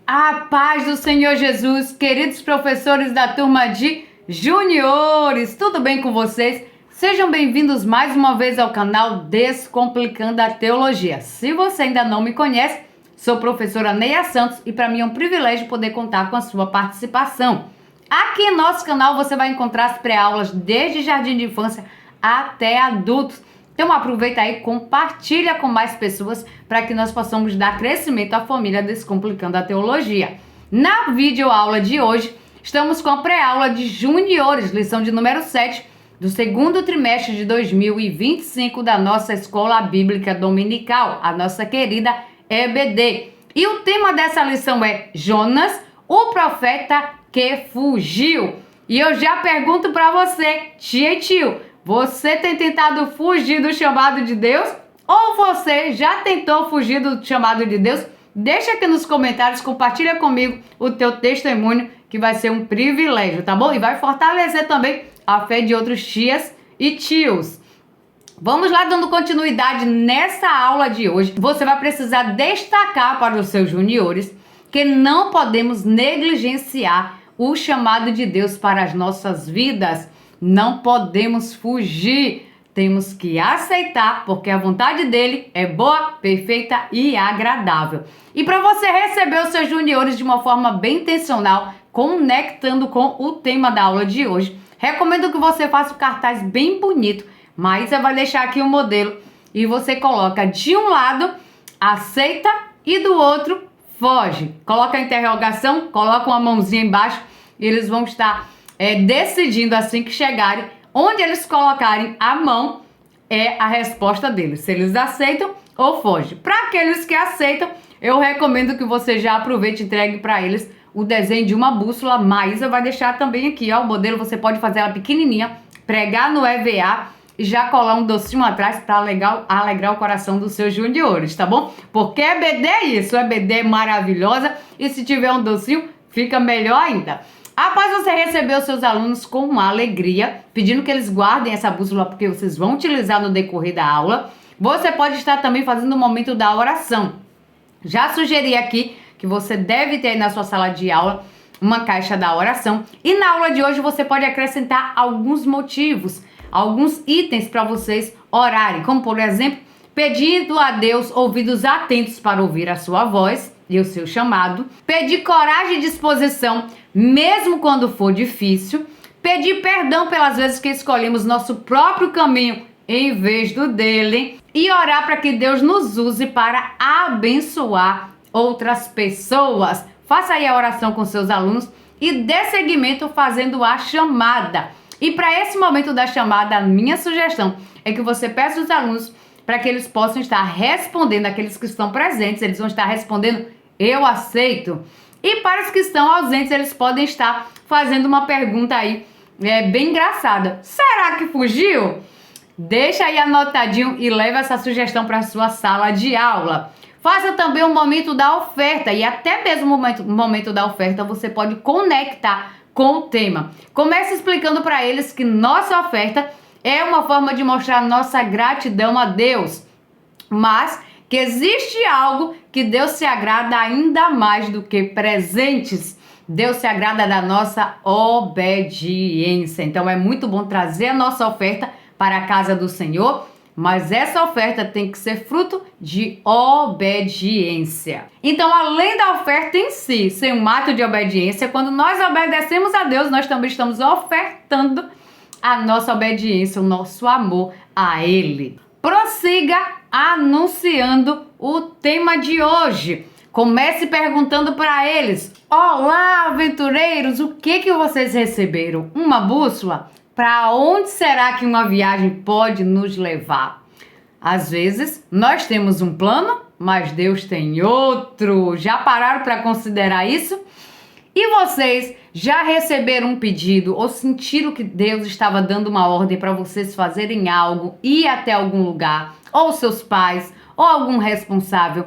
A paz do Senhor Jesus, queridos professores da turma de juniores, tudo bem com vocês? Sejam bem-vindos mais uma vez ao canal Descomplicando a Teologia. Se você ainda não me conhece, sou a professora Neia Santos e para mim é um privilégio poder contar com a sua participação. Aqui em nosso canal você vai encontrar as pré-aulas desde jardim de infância até adultos. Então aproveita aí, compartilha com mais pessoas para que nós possamos dar crescimento à família Descomplicando a Teologia. Na videoaula de hoje, estamos com a pré-aula de juniores, lição de número 7, do segundo trimestre de 2025 da nossa Escola Bíblica Dominical, a nossa querida EBD. E o tema dessa lição é Jonas, o profeta que fugiu. E eu já pergunto para você, tia e tio, você tem tentado fugir do chamado de Deus? Ou você já tentou fugir do chamado de Deus? Deixa aqui nos comentários, compartilha comigo o teu testemunho, que vai ser um privilégio, tá bom? E vai fortalecer também a fé de outros tias e tios. Vamos lá, dando continuidade nessa aula de hoje. Você vai precisar destacar para os seus juniores que não podemos negligenciar o chamado de Deus para as nossas vidas. Não podemos fugir, temos que aceitar, porque a vontade dele é boa, perfeita e agradável. E para você receber os seus juniores de uma forma bem intencional, conectando com o tema da aula de hoje, recomendo que você faça um cartaz bem bonito, mas você vai deixar aqui um modelo e você coloca de um lado, aceita, e do outro, foge. Coloca a interrogação, coloca uma mãozinha embaixo e eles vão estar decidindo assim que chegarem, onde eles colocarem a mão é a resposta deles, se eles aceitam ou fogem. Para aqueles que aceitam, eu recomendo que você já aproveite e entregue para eles o desenho de uma bússola. Maísa vai deixar também aqui, ó, o modelo. Você pode fazer ela pequenininha, pregar no EVA e já colar um docinho atrás para alegrar o coração dos seus juniores, tá bom? Porque EBD é isso, EBD é maravilhosa e se tiver um docinho, fica melhor ainda. Após você receber os seus alunos com uma alegria, pedindo que eles guardem essa bússola porque vocês vão utilizar no decorrer da aula, você pode estar também fazendo o momento da oração. Já sugeri aqui que você deve ter aí na sua sala de aula uma caixa da oração. E na aula de hoje você pode acrescentar alguns motivos, alguns itens para vocês orarem, como por exemplo, pedindo a Deus ouvidos atentos para ouvir a sua voz e o seu chamado, pedir coragem e disposição, mesmo quando for difícil, pedir perdão pelas vezes que escolhemos nosso próprio caminho em vez do dele e orar para que Deus nos use para abençoar outras pessoas. Faça aí a oração com seus alunos e dê seguimento fazendo a chamada. E para esse momento da chamada, a minha sugestão é que você peça aos alunos para que eles possam estar respondendo, aqueles que estão presentes, eles vão estar respondendo, eu aceito. E para os que estão ausentes, eles podem estar fazendo uma pergunta aí, bem engraçada. Será que fugiu? Deixa aí anotadinho e leve essa sugestão para a sua sala de aula. Faça também o momento da oferta e até mesmo o momento da oferta você pode conectar com o tema. Comece explicando para eles que nossa oferta é uma forma de mostrar nossa gratidão a Deus, mas que existe algo que Deus se agrada ainda mais do que presentes. Deus se agrada da nossa obediência. Então é muito bom trazer a nossa oferta para a casa do Senhor, mas essa oferta tem que ser fruto de obediência. Então, além da oferta em si ser um ato de obediência, quando nós obedecemos a Deus, nós também estamos ofertando a nossa obediência, o nosso amor a Ele. Prossiga anunciando o tema de hoje. Comece perguntando para eles: olá, aventureiros, o que vocês receberam? Uma bússola? Para onde será que uma viagem pode nos levar? Às vezes, nós temos um plano, mas Deus tem outro. Já pararam para considerar isso? E vocês já receberam um pedido ou sentiram que Deus estava dando uma ordem para vocês fazerem algo, ir até algum lugar, ou seus pais, ou algum responsável,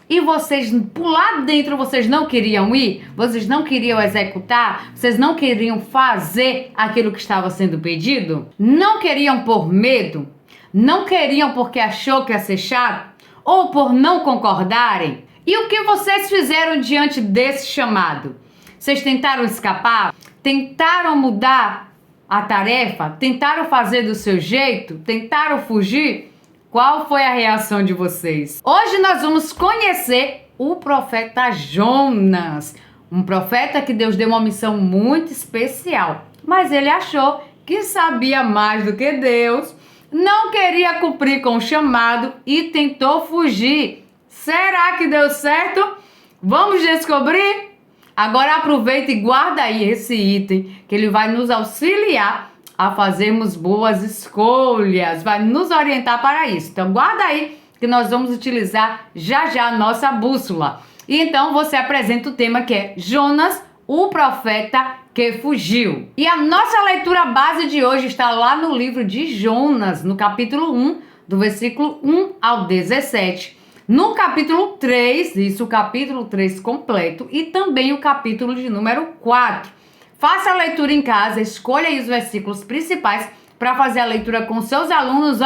e vocês, por lá dentro, vocês não queriam ir? Vocês não queriam executar? Vocês não queriam fazer aquilo que estava sendo pedido? Não queriam por medo? Não queriam porque achou que ia ser chato? Ou por não concordarem? E o que vocês fizeram diante desse chamado? Vocês tentaram escapar? Tentaram mudar a tarefa? Tentaram fazer do seu jeito? Tentaram fugir? Qual foi a reação de vocês? Hoje nós vamos conhecer o profeta Jonas, um profeta que Deus deu uma missão muito especial, mas ele achou que sabia mais do que Deus, não queria cumprir com o chamado e tentou fugir. Será que deu certo? Vamos descobrir? Agora aproveita e guarda aí esse item, que ele vai nos auxiliar a fazermos boas escolhas, vai nos orientar para isso. Então guarda aí que nós vamos utilizar já já a nossa bússola. E então você apresenta o tema que é Jonas, o profeta que fugiu. E a nossa leitura base de hoje está lá no livro de Jonas, no capítulo 1, do versículo 1 ao 17. No capítulo 3, isso o capítulo 3 completo, e também o capítulo de número 4. Faça a leitura em casa, escolha aí os versículos principais para fazer a leitura com seus alunos,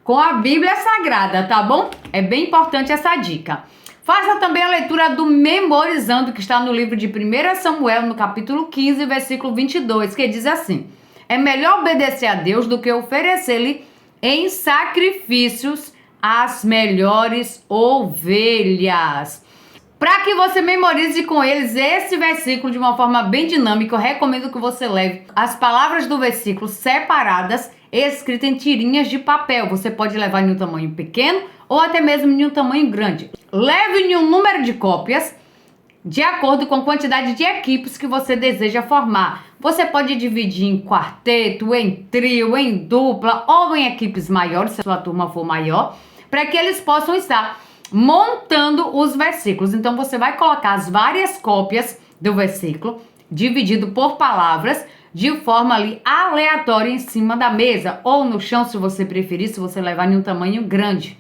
com a Bíblia Sagrada, tá bom? É bem importante essa dica. Faça também a leitura do Memorizando, que está no livro de 1 Samuel, no capítulo 15, versículo 22, que diz assim: é melhor obedecer a Deus do que oferecer-lhe em sacrifícios as melhores ovelhas. Para que você memorize com eles esse versículo de uma forma bem dinâmica, eu recomendo que você leve as palavras do versículo separadas, escritas em tirinhas de papel. Você pode levar em um tamanho pequeno ou até mesmo em um tamanho grande. Leve em um número de cópias de acordo com a quantidade de equipes que você deseja formar. Você pode dividir em quarteto, em trio, em dupla ou em equipes maiores, se a sua turma for maior, para que eles possam estar montando os versículos. Então você vai colocar as várias cópias do versículo, dividido por palavras, de forma ali aleatória em cima da mesa, ou no chão, se você preferir, se você levar em um tamanho grande.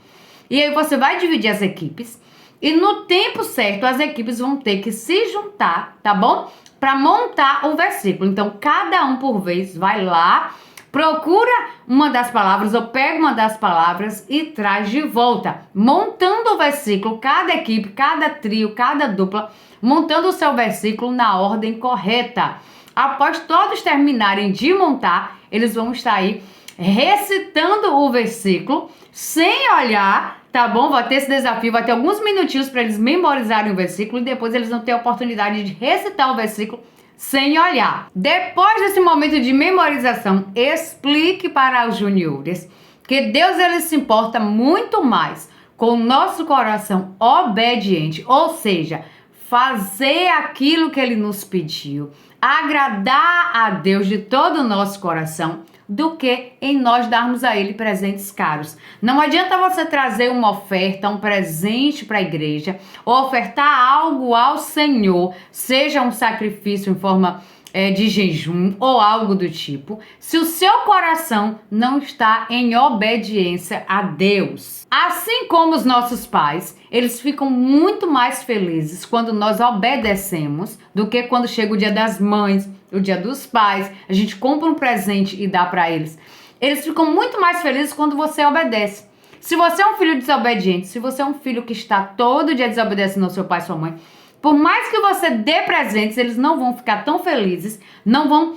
E aí você vai dividir as equipes, e no tempo certo as equipes vão ter que se juntar, tá bom? Para montar o versículo. Então cada um por vez vai lá, procura uma das palavras ou pega uma das palavras e traz de volta, montando o versículo, cada equipe, cada trio, cada dupla, montando o seu versículo na ordem correta. Após todos terminarem de montar, eles vão estar aí recitando o versículo sem olhar, tá bom? Vai ter esse desafio, vai ter alguns minutinhos para eles memorizarem o versículo e depois eles vão ter a oportunidade de recitar o versículo sem olhar. Depois desse momento de memorização, explique para os juniores que Deus ele se importa muito mais com o nosso coração obediente, ou seja, fazer aquilo que ele nos pediu, agradar a Deus de todo o nosso coração, do que em nós darmos a ele presentes caros. Não adianta você trazer uma oferta, um presente para a igreja, ou ofertar algo ao Senhor, seja um sacrifício em forma de jejum ou algo do tipo, se o seu coração não está em obediência a Deus. Assim como os nossos pais, eles ficam muito mais felizes quando nós obedecemos do que quando chega o dia das mães, o dia dos pais, a gente compra um presente e dá para eles. Eles ficam muito mais felizes quando você obedece. Se você é um filho desobediente, se você é um filho que está todo dia desobedecendo ao seu pai e sua mãe, por mais que você dê presentes, eles não vão ficar tão felizes, não vão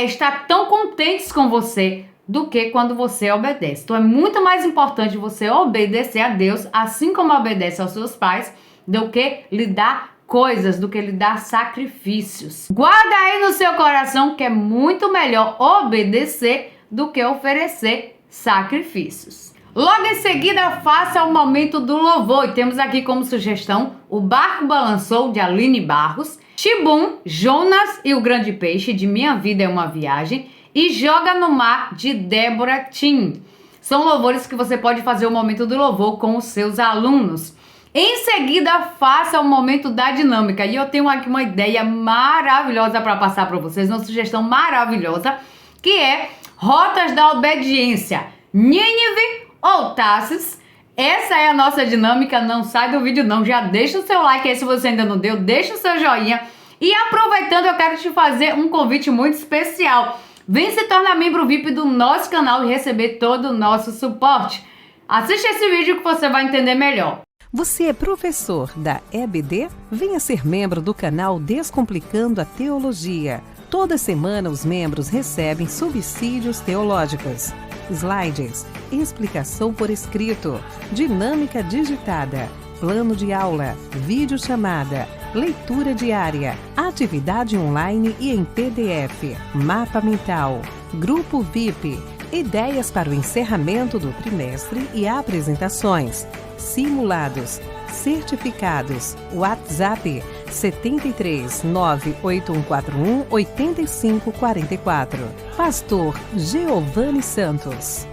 estar tão contentes com você do que quando você obedece. Então é muito mais importante você obedecer a Deus, assim como obedece aos seus pais, do que lhe dar coisas, do que lhe dar sacrifícios. Guarda aí no seu coração que é muito melhor obedecer do que oferecer sacrifícios. Logo em seguida, faça o momento do louvor. E temos aqui como sugestão O Barco Balançou, de Aline Barros, Tibum, Jonas e o Grande Peixe, de Minha Vida é uma Viagem, e Joga no Mar, de Débora Tim. São louvores que você pode fazer o momento do louvor com os seus alunos. Em seguida, faça o momento da dinâmica. E eu tenho aqui uma ideia maravilhosa para passar para vocês, uma sugestão maravilhosa, que é Rotas da Obediência. Nínive ou Tarsis. Essa é a nossa dinâmica, não sai do vídeo não, já deixa o seu like aí se você ainda não deu, deixa o seu joinha. E aproveitando, eu quero te fazer um convite muito especial. Vem se tornar membro VIP do nosso canal e receber todo o nosso suporte. Assiste esse vídeo que você vai entender melhor. Você é professor da EBD? Venha ser membro do canal Descomplicando a Teologia. Toda semana os membros recebem subsídios teológicos, slides, explicação por escrito, dinâmica digitada, plano de aula, videochamada, leitura diária, atividade online e em PDF, mapa mental, grupo VIP, ideias para o encerramento do trimestre e apresentações, simulados, certificados, WhatsApp 73 98141 8544. Pastor Geovani Santos.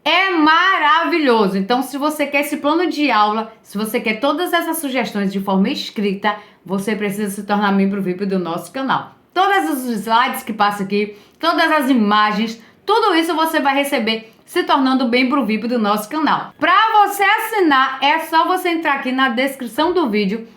É maravilhoso! Então, se você quer esse plano de aula, se você quer todas essas sugestões de forma escrita, você precisa se tornar membro VIP do nosso canal. Todos os slides que passam aqui, todas as imagens, tudo isso você vai receber se tornando membro VIP do nosso canal. Para você assinar, é só você entrar aqui na descrição do vídeo.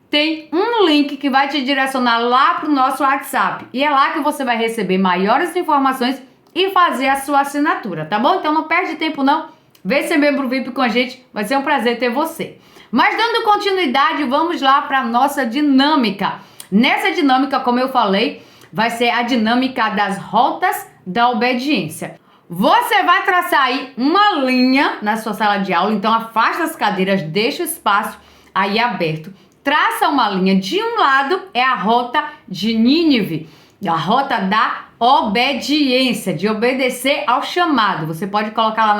Tem um link que vai te direcionar lá para o nosso WhatsApp. E é lá que você vai receber maiores informações e fazer a sua assinatura, tá bom? Então não perde tempo não, vem ser membro VIP com a gente, vai ser um prazer ter você. Mas dando continuidade, vamos lá para a nossa dinâmica. Nessa dinâmica, como eu falei, vai ser a dinâmica das rotas da obediência. Você vai traçar aí uma linha na sua sala de aula, então afasta as cadeiras, deixa o espaço aí aberto. Traça uma linha, de um lado é a rota de Nínive, a rota da obediência, de obedecer ao chamado. Você pode colocar lá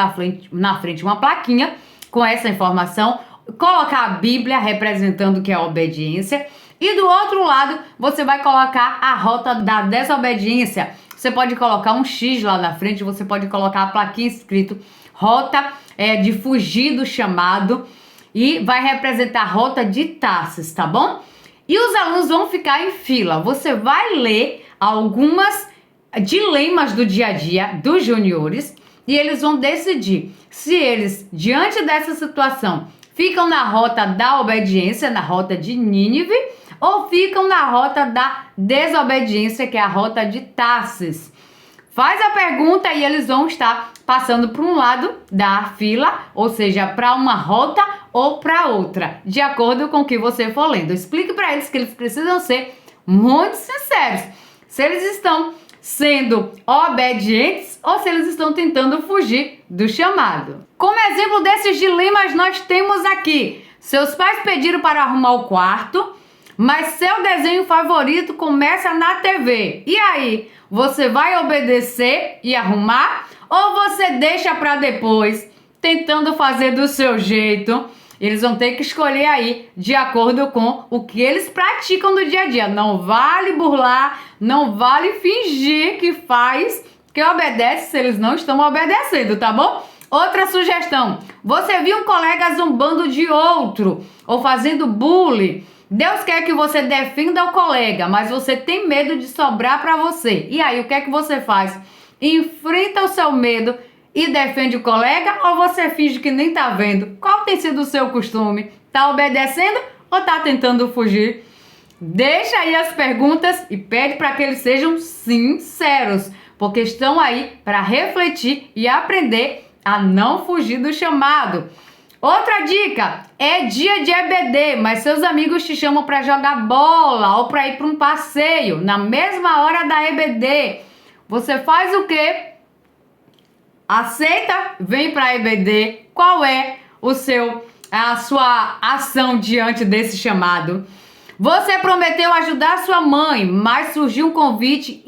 na frente uma plaquinha com essa informação, colocar a Bíblia representando que é a obediência, e do outro lado você vai colocar a rota da desobediência. Você pode colocar um X lá na frente, você pode colocar a plaquinha escrito rota de fugir do chamado, e vai representar a rota de Tarsis, tá bom? E os alunos vão ficar em fila. Você vai ler algumas dilemas do dia a dia dos juniores e eles vão decidir se eles, diante dessa situação, ficam na rota da obediência, na rota de Nínive, ou ficam na rota da desobediência, que é a rota de Tarsis. Faz a pergunta e eles vão estar passando para um lado da fila, ou seja, para uma rota ou para outra, de acordo com o que você for lendo. Explique para eles que eles precisam ser muito sinceros, se eles estão sendo obedientes ou se eles estão tentando fugir do chamado. Como exemplo desses dilemas, nós temos aqui: seus pais pediram para arrumar o quarto, mas seu desenho favorito começa na TV. E aí, você vai obedecer e arrumar? Ou você deixa para depois, tentando fazer do seu jeito? Eles vão ter que escolher aí, de acordo com o que eles praticam no dia a dia. Não vale burlar, não vale fingir que faz, que obedece se eles não estão obedecendo, tá bom? Outra sugestão: você viu um colega zombando de outro ou fazendo bullying. Deus quer que você defenda o colega, mas você tem medo de sobrar para você. E aí, o que é que você faz? Enfrenta o seu medo e defende o colega, ou você finge que nem tá vendo? Qual tem sido o seu costume? Tá obedecendo ou tá tentando fugir? Deixa aí as perguntas e pede para que eles sejam sinceros, porque estão aí para refletir e aprender a não fugir do chamado. Outra dica: é dia de EBD, mas seus amigos te chamam para jogar bola ou para ir para um passeio na mesma hora da EBD. Você faz o quê? Aceita? Vem para a EBD. Qual é a sua ação diante desse chamado? Você prometeu ajudar sua mãe, mas surgiu um convite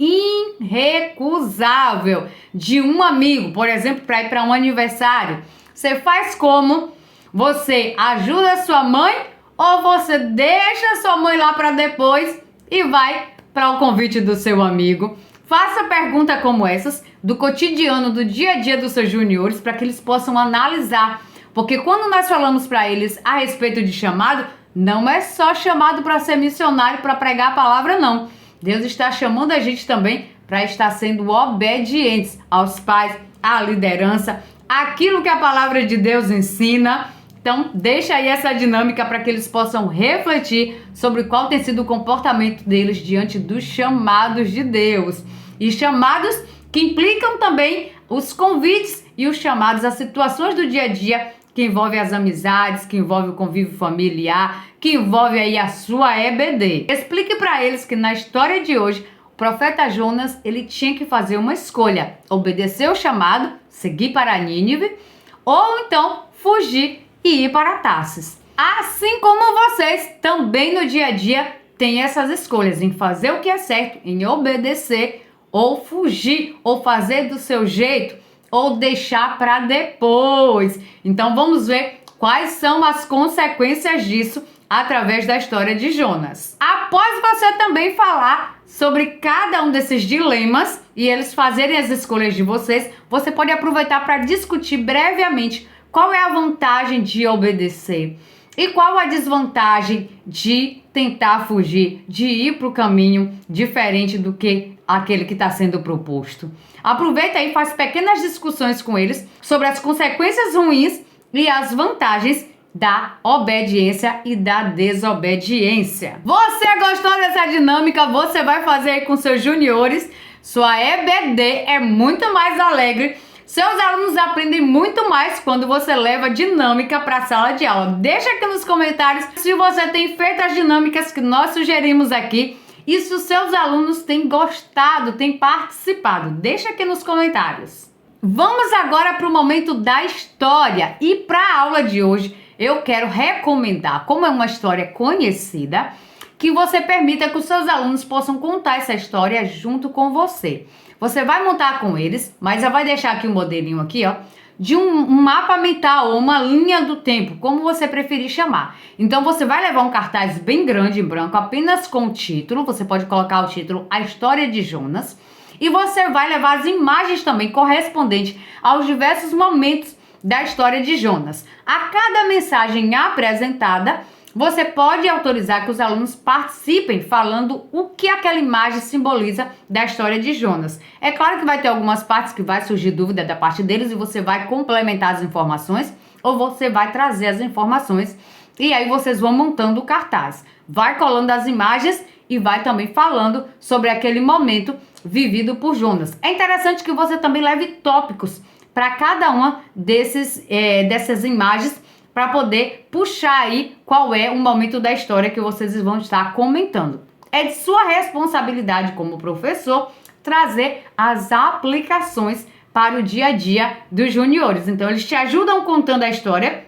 irrecusável de um amigo, por exemplo, para ir para um aniversário. Você faz como? Você ajuda sua mãe ou você deixa sua mãe lá para depois e vai para o convite do seu amigo? Faça perguntas como essas do cotidiano, do dia a dia dos seus juniores, para que eles possam analisar. Porque quando nós falamos para eles a respeito de chamado, não é só chamado para ser missionário, para pregar a palavra, não. Deus está chamando a gente também para estar sendo obedientes aos pais, à liderança, aquilo que a palavra de Deus ensina. Então, deixa aí essa dinâmica para que eles possam refletir sobre qual tem sido o comportamento deles diante dos chamados de Deus. E chamados que implicam também os convites e os chamados a situações do dia a dia que envolve as amizades, que envolve o convívio familiar, que envolve aí a sua EBD. Explique para eles que na história de hoje, o profeta Jonas, ele tinha que fazer uma escolha: obedecer o chamado, seguir para Nínive, ou então fugir e ir para Tarsis. Assim como vocês, também no dia a dia, têm essas escolhas em fazer o que é certo, em obedecer, ou fugir, ou fazer do seu jeito, ou deixar para depois. Então vamos ver quais são as consequências disso através da história de Jonas. Após você também falar sobre cada um desses dilemas e eles fazerem as escolhas de vocês, você pode aproveitar para discutir brevemente qual é a vantagem de obedecer e qual a desvantagem de tentar fugir, de ir para o caminho diferente do que aquele que está sendo proposto. Aproveita e faz pequenas discussões com eles sobre as consequências ruins e as vantagens da obediência e da desobediência. Você gostou dessa dinâmica? Você vai fazer aí com seus juniores. Sua EBD é muito mais alegre. Seus alunos aprendem muito mais quando você leva dinâmica para a sala de aula. Deixa aqui nos comentários se você tem feito as dinâmicas que nós sugerimos aqui e se os seus alunos têm gostado, têm participado. Deixa aqui nos comentários. Vamos agora para o momento da história. E para a aula de hoje, eu quero recomendar, como é uma história conhecida, que você permita que os seus alunos possam contar essa história junto com você. Você vai montar com eles, mas já vai deixar aqui um modelinho aqui, ó, de um mapa mental ou uma linha do tempo, como você preferir chamar. Então você vai levar um cartaz bem grande em branco, apenas com o título. Você pode colocar o título A História de Jonas. E você vai levar as imagens também correspondentes aos diversos momentos da história de Jonas. A cada mensagem apresentada, você pode autorizar que os alunos participem falando o que aquela imagem simboliza da história de Jonas. É claro que vai ter algumas partes que vai surgir dúvida da parte deles e você vai complementar as informações ou você vai trazer as informações e aí vocês vão montando o cartaz. Vai colando as imagens e vai também falando sobre aquele momento vivido por Jonas. É interessante que você também leve tópicos para cada uma dessas imagens para poder puxar aí qual é o momento da história que vocês vão estar comentando. É de sua responsabilidade como professor trazer as aplicações para o dia a dia dos juniores. Então eles te ajudam contando a história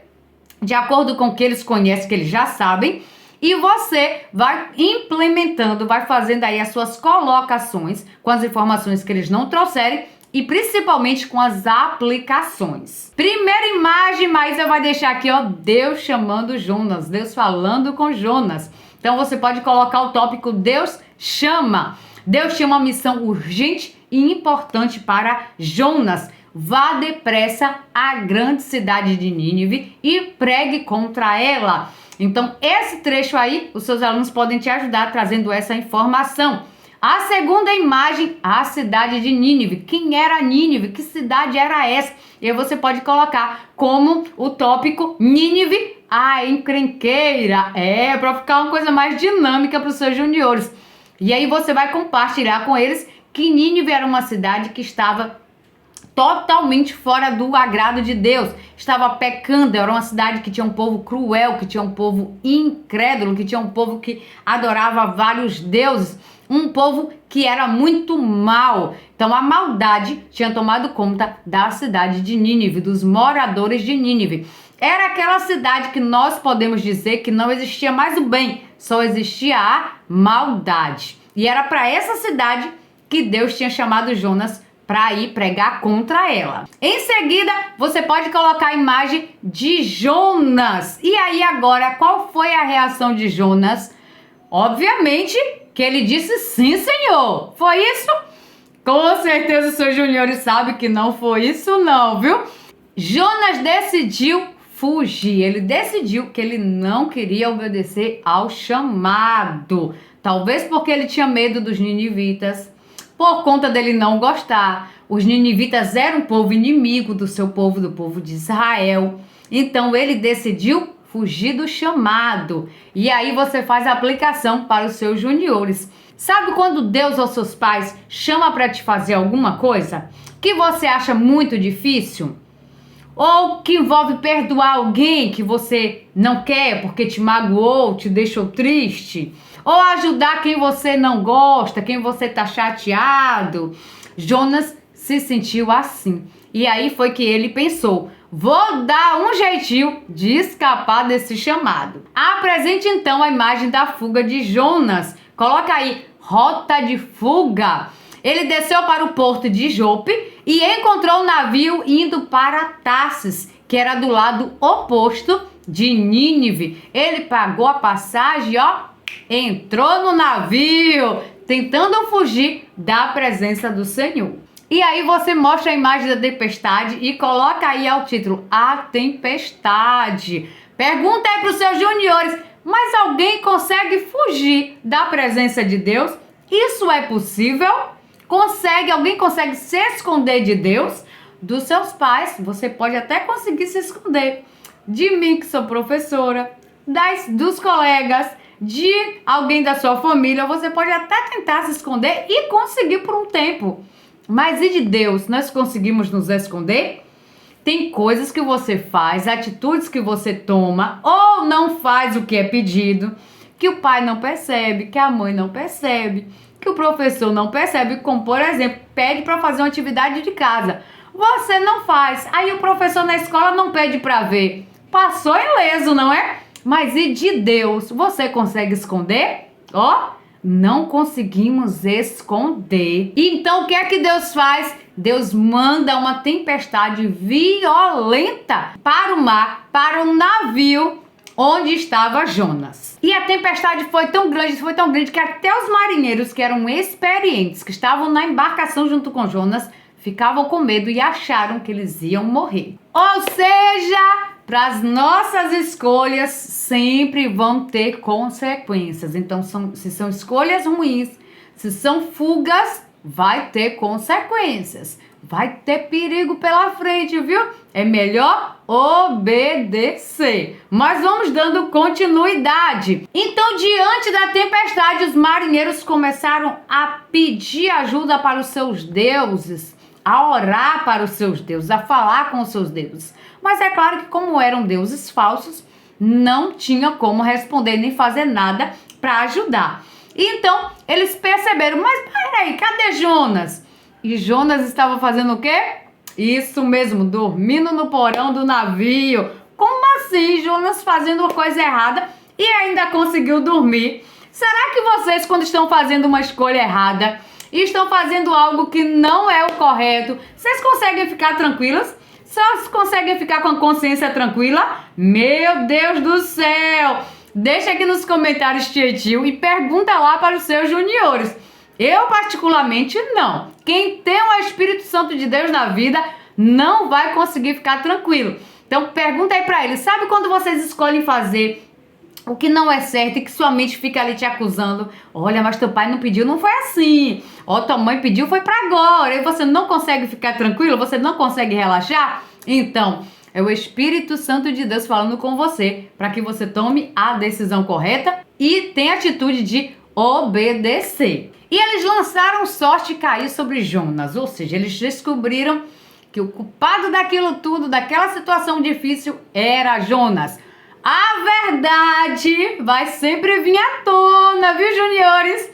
de acordo com o que eles conhecem, que eles já sabem, e você vai implementando, vai fazendo aí as suas colocações com as informações que eles não trouxerem e principalmente com as aplicações. Primeira imagem, Maísa vai deixar aqui, ó, Deus chamando Jonas, Deus falando com Jonas. Então você pode colocar o tópico Deus chama. Deus tinha uma missão urgente e importante para Jonas. Vá depressa à grande cidade de Nínive e pregue contra ela. Então esse trecho aí, os seus alunos podem te ajudar trazendo essa informação. A segunda imagem, a cidade de Nínive. Quem era Nínive? Que cidade era essa? E aí você pode colocar como o tópico Nínive, a encrenqueira. Para ficar uma coisa mais dinâmica para os seus juniores. E aí você vai compartilhar com eles que Nínive era uma cidade que estava totalmente fora do agrado de Deus, estava pecando, era uma cidade que tinha um povo cruel, que tinha um povo incrédulo, que tinha um povo que adorava vários deuses, um povo que era muito mau. Então a maldade tinha tomado conta da cidade de Nínive, dos moradores de Nínive. Era aquela cidade que nós podemos dizer que não existia mais o bem, só existia a maldade. E era para essa cidade que Deus tinha chamado Jonas para ir pregar contra ela. Em seguida, você pode colocar a imagem de Jonas. E aí agora, qual foi a reação de Jonas? Obviamente que ele disse sim, senhor. Foi isso? Com certeza os seus juniores sabem que não foi isso não, viu? Jonas decidiu fugir. Ele decidiu que ele não queria obedecer ao chamado. Talvez porque ele tinha medo dos ninivitas. Por conta dele não gostar, os ninivitas eram um povo inimigo do seu povo, do povo de Israel. Então ele decidiu fugir do chamado. E aí você faz a aplicação para os seus juniores. Sabe quando Deus ou seus pais chama para te fazer alguma coisa que você acha muito difícil? ou que envolve perdoar alguém que você não quer porque te magoou, te deixou triste, ou ajudar quem você não gosta, quem você tá chateado. Jonas se sentiu assim. E aí foi que ele pensou: vou dar um jeitinho de escapar desse chamado. Apresente então a imagem da fuga de Jonas. Coloca aí, rota de fuga. Ele desceu para o porto de Jope e encontrou um navio indo para Tarsis, que era do lado oposto de Nínive. Ele pagou a passagem, entrou no navio, tentando fugir da presença do Senhor. E aí você mostra a imagem da tempestade e coloca aí ao título, a tempestade. Pergunta aí para os seus juniores, mas alguém consegue fugir da presença de Deus? Isso é possível? Alguém consegue se esconder de Deus? Dos seus pais, você pode até conseguir se esconder. De mim, que sou professora, dos colegas, de alguém da sua família, você pode até tentar se esconder e conseguir por um tempo. Mas e de Deus? Nós conseguimos nos esconder? Tem coisas que você faz, atitudes que você toma ou não faz o que é pedido, que o pai não percebe, que a mãe não percebe, que o professor não percebe, como por exemplo, pede para fazer uma atividade de casa. Você não faz, aí o professor na escola não pede para ver. Passou ileso, não é? Mas e de Deus? Você consegue esconder? Não conseguimos esconder. Então o que é que Deus faz? Deus manda uma tempestade violenta para o mar, para um navio onde estava Jonas. E a tempestade foi tão grande que até os marinheiros que eram experientes, que estavam na embarcação junto com Jonas, ficavam com medo e acharam que eles iam morrer. Ou seja, para as nossas escolhas sempre vão ter consequências. Então, se são escolhas ruins, se são fugas, vai ter consequências. Vai ter perigo pela frente, viu? É melhor obedecer. Mas vamos dando continuidade. Então, diante da tempestade, os marinheiros começaram a pedir ajuda para os seus deuses, a orar para os seus deuses, a falar com os seus deuses. Mas é claro que, como eram deuses falsos, não tinha como responder nem fazer nada para ajudar. Então, eles perceberam, mas peraí, cadê Jonas? E Jonas estava fazendo o quê? Isso mesmo, dormindo no porão do navio. Como assim, Jonas fazendo uma coisa errada e ainda conseguiu dormir? Será que vocês, quando estão fazendo uma escolha errada e estão fazendo algo que não é o correto, vocês conseguem ficar tranquilos? Só conseguem ficar com a consciência tranquila? Meu Deus do céu! Deixa aqui nos comentários, tio, e pergunta lá para os seus juniores. Eu, particularmente, não. Quem tem o Espírito Santo de Deus na vida não vai conseguir ficar tranquilo. Então, pergunta aí para eles. Sabe quando vocês escolhem fazer o que não é certo e que sua mente fica ali te acusando? Olha, mas teu pai não pediu, não foi assim. Tua mãe pediu, foi para agora. E você não consegue ficar tranquilo? Você não consegue relaxar? Então, é o Espírito Santo de Deus falando com você para que você tome a decisão correta e tenha atitude de obedecer. E eles lançaram sorte e caiu sobre Jonas, ou seja, eles descobriram que o culpado daquilo tudo, daquela situação difícil, era Jonas. A verdade vai sempre vir à tona, viu, juniores?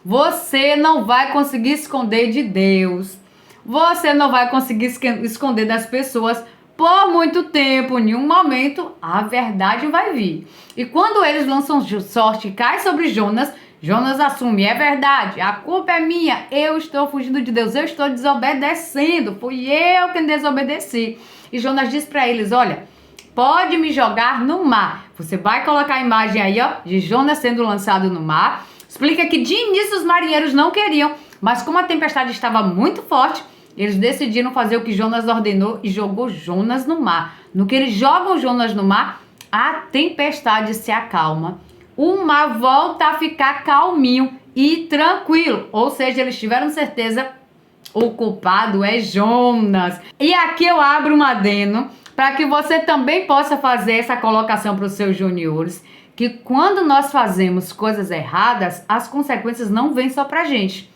Você não vai conseguir esconder de Deus. Você não vai conseguir esconder das pessoas por muito tempo. Em um momento, a verdade vai vir. E quando eles lançam sorte e cai sobre Jonas, Jonas assume, é verdade, a culpa é minha, eu estou fugindo de Deus, eu estou desobedecendo, fui eu quem desobedeci. E Jonas diz para eles, olha, pode me jogar no mar. Você vai colocar a imagem aí, de Jonas sendo lançado no mar. Explica que de início os marinheiros não queriam, mas como a tempestade estava muito forte, eles decidiram fazer o que Jonas ordenou e jogou Jonas no mar. No que eles jogam Jonas no mar, a tempestade se acalma. O mar volta a ficar calminho e tranquilo. Ou seja, eles tiveram certeza, o culpado é Jonas. E aqui eu abro um adendo para que você também possa fazer essa colocação para os seus juniores, que quando nós fazemos coisas erradas, as consequências não vêm só para a gente.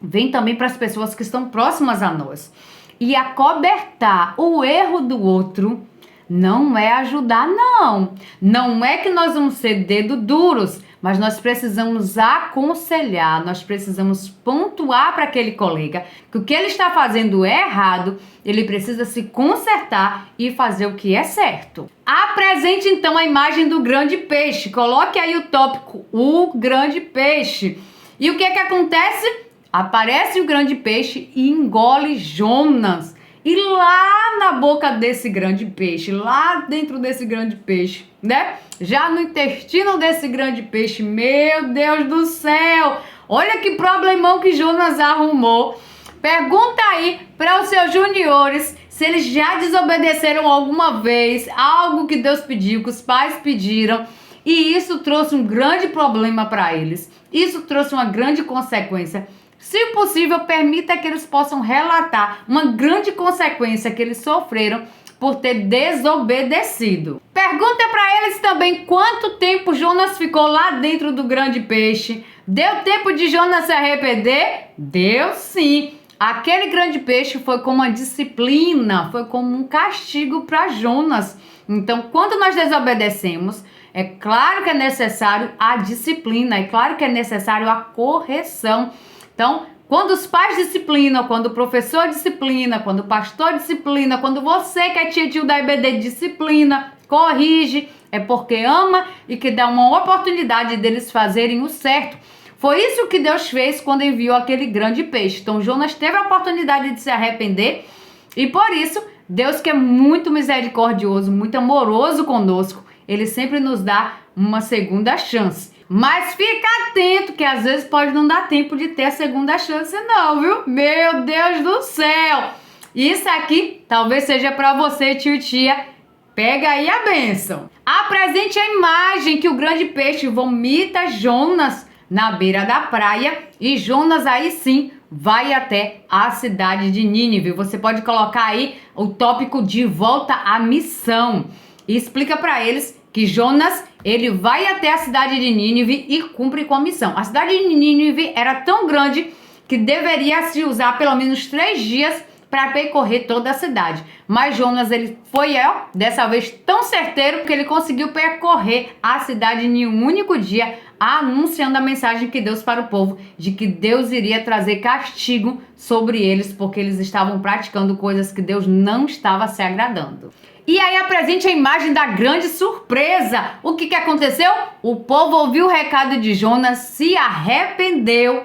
Vem também para as pessoas que estão próximas a nós. e acobertar o erro do outro, não é ajudar, não. Não é que nós vamos ser dedo duros, mas nós precisamos aconselhar, nós precisamos pontuar para aquele colega que o que ele está fazendo é errado, ele precisa se consertar e fazer o que é certo. Apresente então a imagem do grande peixe, coloque aí o tópico, o grande peixe. E o que é que acontece? Aparece o grande peixe e engole Jonas. E lá na boca desse grande peixe, lá dentro desse grande peixe, né? Já no intestino desse grande peixe, meu Deus do céu! Olha que problemão que Jonas arrumou. Pergunta aí para os seus juniores se eles já desobedeceram alguma vez algo que Deus pediu, que os pais pediram. E isso trouxe um grande problema para eles. Isso trouxe uma grande consequência. Se possível, permita que eles possam relatar uma grande consequência que eles sofreram por ter desobedecido. Pergunta para eles também quanto tempo Jonas ficou lá dentro do grande peixe. Deu tempo de Jonas se arrepender? Deu sim. Aquele grande peixe foi como uma disciplina, foi como um castigo para Jonas. Então, quando nós desobedecemos, é claro que é necessário a disciplina, é claro que é necessário a correção. Então, quando os pais disciplinam, quando o professor disciplina, quando o pastor disciplina, quando você que é tio da EBD disciplina, corrige, é porque ama e que dá uma oportunidade deles fazerem o certo. Foi isso que Deus fez quando enviou aquele grande peixe. Então, Jonas teve a oportunidade de se arrepender e por isso, Deus, que é muito misericordioso, muito amoroso conosco, Ele sempre nos dá uma segunda chance. Mas fica atento que às vezes pode não dar tempo de ter a segunda chance não, viu? Meu Deus do céu! Isso aqui talvez seja para você, tio e tia. Pega aí a bênção. Apresente a imagem que o grande peixe vomita Jonas na beira da praia e Jonas aí sim vai até a cidade de Nínive. Você pode colocar aí o tópico de volta à missão e explica para eles que Jonas, ele vai até a cidade de Nínive e cumpre com a missão. A cidade de Nínive era tão grande que deveria se usar pelo menos 3 dias para percorrer toda a cidade. Mas Jonas, ele foi, dessa vez, tão certeiro que ele conseguiu percorrer a cidade em um único dia, anunciando a mensagem que Deus para o povo, de que Deus iria trazer castigo sobre eles, porque eles estavam praticando coisas que Deus não estava se agradando. E aí apresente a imagem da grande surpresa. O que aconteceu? O povo ouviu o recado de Jonas, se arrependeu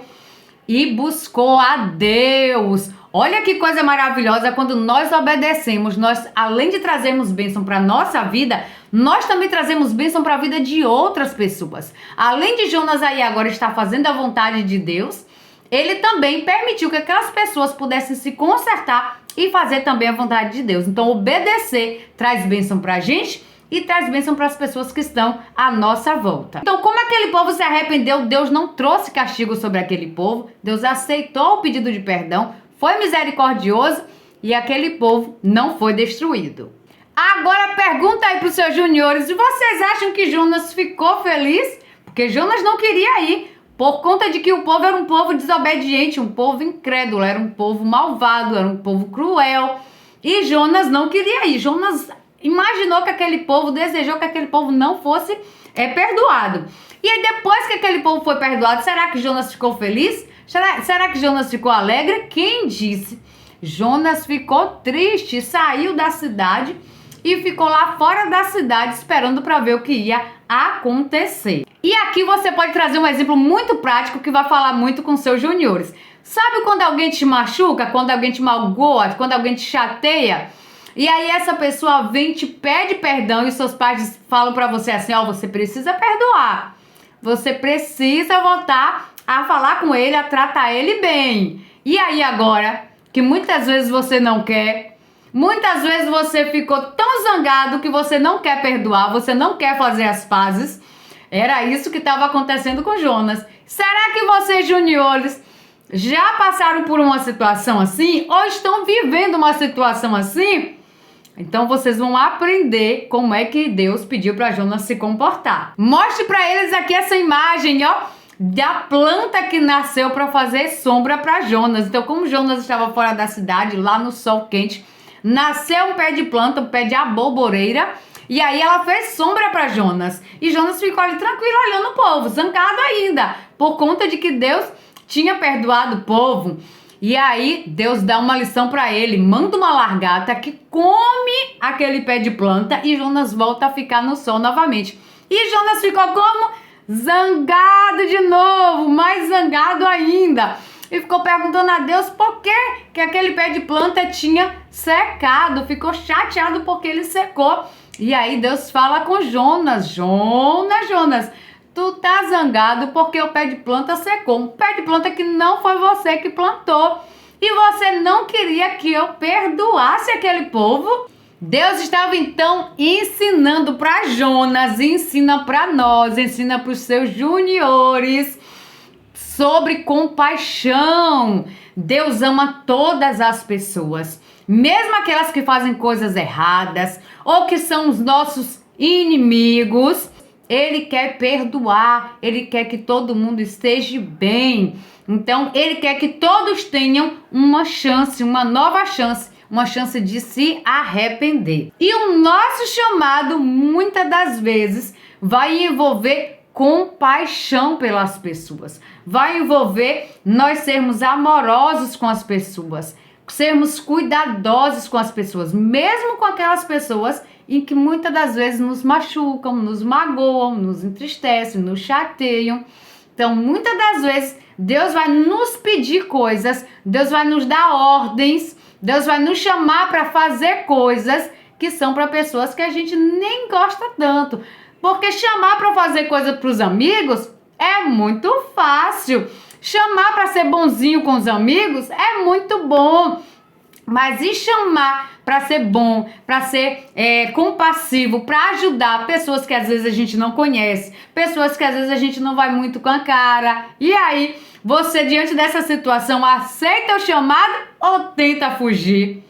e buscou a Deus. Olha que coisa maravilhosa, quando nós obedecemos, nós, além de trazermos bênção para a nossa vida, nós também trazemos bênção para a vida de outras pessoas. Além de Jonas aí agora estar fazendo a vontade de Deus, ele também permitiu que aquelas pessoas pudessem se consertar e fazer também a vontade de Deus. Então, obedecer traz bênção para a gente e traz bênção para as pessoas que estão à nossa volta. Então, como aquele povo se arrependeu, Deus não trouxe castigo sobre aquele povo, Deus aceitou o pedido de perdão, foi misericordioso e aquele povo não foi destruído. Agora pergunta aí para os seus juniores, e vocês acham que Jonas ficou feliz? Porque Jonas não queria ir, por conta de que o povo era um povo desobediente, um povo incrédulo, era um povo malvado, era um povo cruel. E Jonas não queria ir. Jonas imaginou que aquele povo, desejou que aquele povo não fosse perdoado. E aí depois que aquele povo foi perdoado, será que Jonas ficou feliz? Será que Jonas ficou alegre? Quem disse? Jonas ficou triste, saiu da cidade e ficou lá fora da cidade esperando para ver o que ia acontecer. E aqui você pode trazer um exemplo muito prático que vai falar muito com seus juniores. Sabe quando alguém te machuca, quando alguém te magoa, quando alguém te chateia? E aí essa pessoa vem, te pede perdão e seus pais falam para você assim, ó, você precisa perdoar. Você precisa voltar a falar com ele, a tratar ele bem. E aí agora, que muitas vezes você não quer, muitas vezes você ficou tão zangado que você não quer perdoar, você não quer fazer as pazes. Era isso que estava acontecendo com Jonas. Será que vocês, juniores, já passaram por uma situação assim? Ou estão vivendo uma situação assim? Então vocês vão aprender como é que Deus pediu para Jonas se comportar. Mostre para eles aqui essa imagem, ó, da planta que nasceu para fazer sombra para Jonas. Então, como Jonas estava fora da cidade, lá no sol quente, nasceu um pé de planta, um pé de aboboreira, e aí ela fez sombra para Jonas. E Jonas ficou ali tranquilo olhando o povo, zangado ainda, por conta de que Deus tinha perdoado o povo. E aí Deus dá uma lição para ele, manda uma lagarta que come aquele pé de planta e Jonas volta a ficar no sol novamente. E Jonas ficou como? Zangado de novo, mais zangado ainda. E ficou perguntando a Deus por que aquele pé de planta tinha secado. Ficou chateado porque ele secou. E aí Deus fala com Jonas: Jonas, tu tá zangado porque o pé de planta secou. Um pé de planta que não foi você que plantou. E você não queria que eu perdoasse aquele povo? Deus estava então ensinando para Jonas, ensina para nós, ensina para os seus juniores sobre compaixão. Deus ama todas as pessoas, mesmo aquelas que fazem coisas erradas ou que são os nossos inimigos. Ele quer perdoar, ele quer que todo mundo esteja bem. Então, ele quer que todos tenham uma chance, uma nova chance. Uma chance de se arrepender. E o nosso chamado, muitas das vezes, vai envolver compaixão pelas pessoas. Vai envolver nós sermos amorosos com as pessoas, sermos cuidadosos com as pessoas, mesmo com aquelas pessoas em que muitas das vezes nos machucam, nos magoam, nos entristecem, nos chateiam. Então, muitas das vezes, Deus vai nos pedir coisas, Deus vai nos dar ordens, Deus vai nos chamar para fazer coisas que são para pessoas que a gente nem gosta tanto. Porque chamar para fazer coisa para os amigos é muito fácil. Chamar para ser bonzinho com os amigos é muito bom. Mas e chamar para ser bom, para ser compassivo, para ajudar pessoas que às vezes a gente não conhece, pessoas que às vezes a gente não vai muito com a cara. E aí, você diante dessa situação aceita o chamado ou tenta fugir?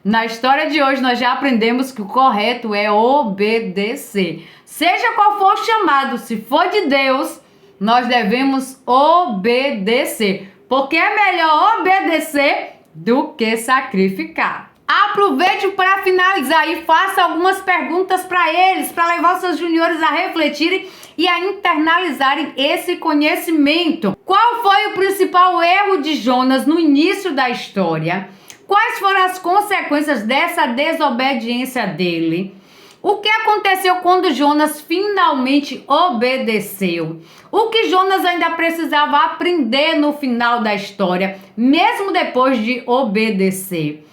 Na história de hoje nós já aprendemos que o correto é obedecer. Seja qual for o chamado, se for de Deus, nós devemos obedecer. Porque é melhor obedecer do que sacrificar. Aproveite para finalizar e faça algumas perguntas para eles, para levar os seus juniores a refletirem e a internalizarem esse conhecimento. Qual foi o principal erro de Jonas no início da história? Quais foram as consequências dessa desobediência dele? O que aconteceu quando Jonas finalmente obedeceu? O que Jonas ainda precisava aprender no final da história, mesmo depois de obedecer?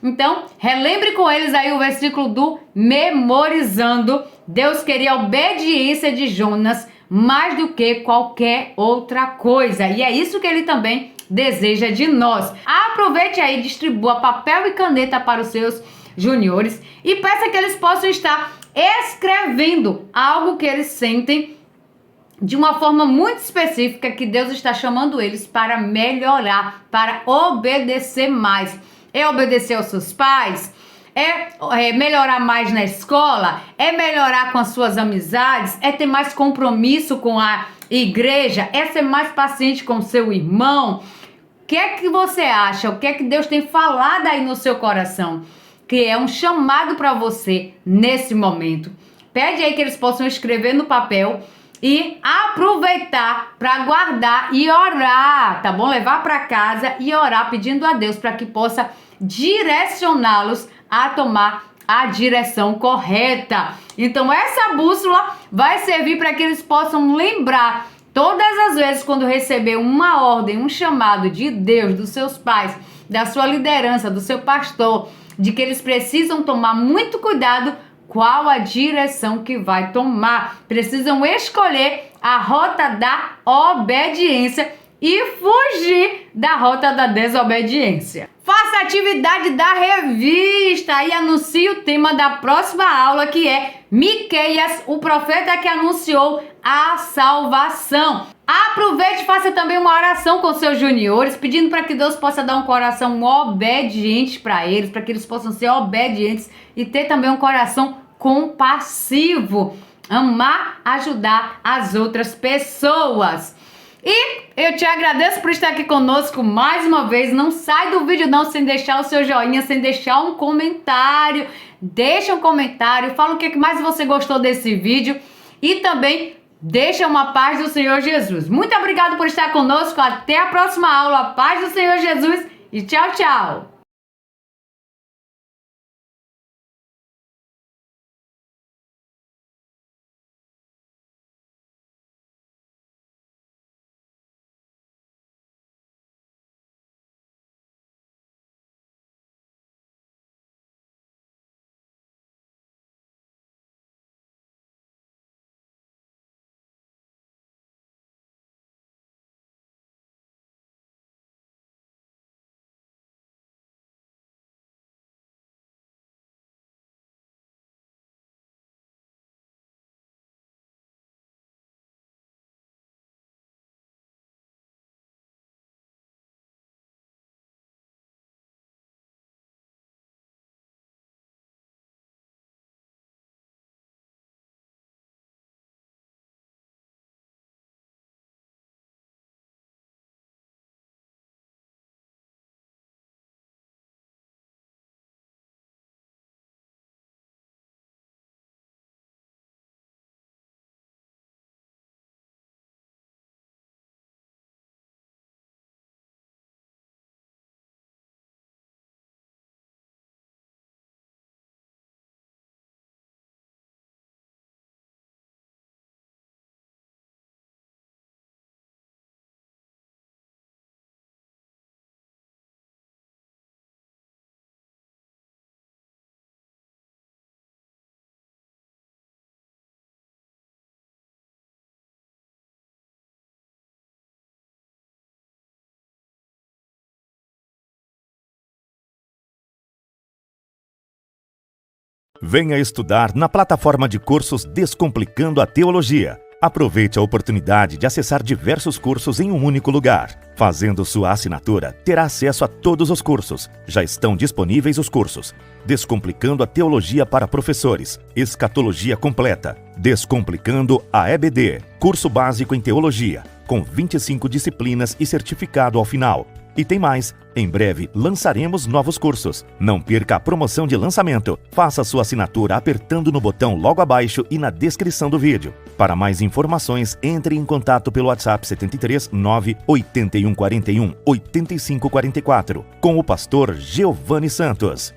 Então, relembre com eles aí o versículo do memorizando. Deus queria a obediência de Jonas mais do que qualquer outra coisa. E é isso que ele também deseja de nós. Aproveite aí, distribua papel e caneta para os seus juniores e peça que eles possam estar escrevendo algo que eles sentem de uma forma muito específica que Deus está chamando eles para melhorar, para obedecer mais. É obedecer aos seus pais? É melhorar mais na escola? É melhorar com as suas amizades? É ter mais compromisso com a igreja? É ser mais paciente com o seu irmão? O que é que você acha? O que é que Deus tem falado aí no seu coração? Que é um chamado para você nesse momento. Pede aí que eles possam escrever no papel e aproveitar para guardar e orar, tá bom? Levar para casa e orar pedindo a Deus para que possa direcioná-los a tomar a direção correta. Então essa bússola vai servir para que eles possam lembrar todas as vezes quando receber uma ordem, um chamado de Deus, dos seus pais, da sua liderança, do seu pastor, de que eles precisam tomar muito cuidado qual a direção que vai tomar. Precisam escolher a rota da obediência e fugir da rota da desobediência. Faça a atividade da revista e anuncie o tema da próxima aula, que é Miqueias, o profeta que anunciou a salvação. Aproveite e faça também uma oração com seus juniores, pedindo para que Deus possa dar um coração obediente para eles, para que eles possam ser obedientes e ter também um coração compassivo, amar, ajudar as outras pessoas. E eu te agradeço por estar aqui conosco mais uma vez. Não sai do vídeo não sem deixar o seu joinha, sem deixar um comentário. Deixa um comentário, fala o que mais você gostou desse vídeo e também deixa uma paz do Senhor Jesus. Muito obrigado por estar conosco. Até a próxima aula. Paz do Senhor Jesus e tchau, tchau. Venha estudar na plataforma de cursos Descomplicando a Teologia. Aproveite a oportunidade de acessar diversos cursos em um único lugar. Fazendo sua assinatura, terá acesso a todos os cursos. Já estão disponíveis os cursos Descomplicando a Teologia para Professores, Escatologia Completa, Descomplicando a EBD, Curso Básico em Teologia, com 25 disciplinas e certificado ao final. E tem mais, em breve lançaremos novos cursos. Não perca a promoção de lançamento. Faça sua assinatura apertando no botão logo abaixo e na descrição do vídeo. Para mais informações, entre em contato pelo WhatsApp 73 98141 8544 com o pastor Giovanni Santos.